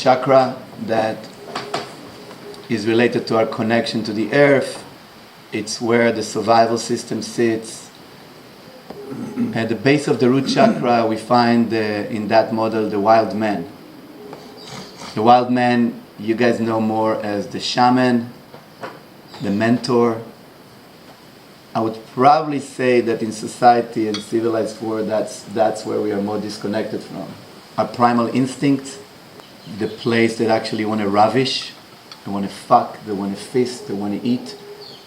chakra that is related to our connection to the earth. It's where the survival system sits. At the base of the root chakra, we find in that model the wild man. The wild man, you guys know more as the shaman, the mentor. I would probably say that in society and civilized world, that's where we are more disconnected from. Our primal instincts, the place that actually want to ravish, they want to fuck, they want to feast, they want to eat,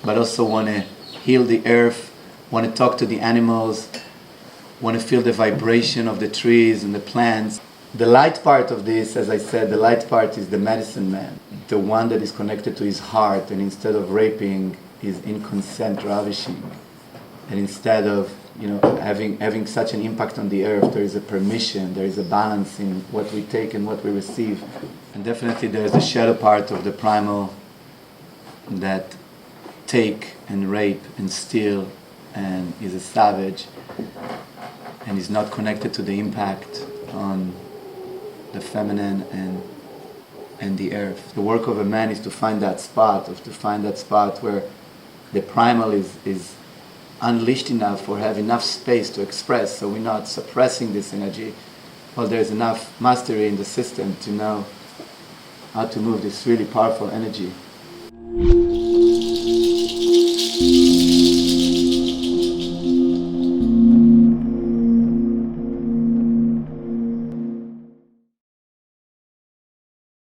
but also want to heal the earth, want to talk to the animals, want to feel the vibration of the trees and the plants. The light part of this, as I said, the light part is the medicine man, the one that is connected to his heart, and instead of raping, is in consent ravishing. And instead of having such an impact on the earth, there is a permission, there is a balance in what we take and what we receive. And definitely there is the shadow part of the primal that take and rape and steal and is a savage and is not connected to the impact on the feminine and the earth. The work of a man is to find that spot, where the primal is unleashed enough or have enough space to express, so we're not suppressing this energy. Well, there's enough mastery in the system to know how to move this really powerful energy.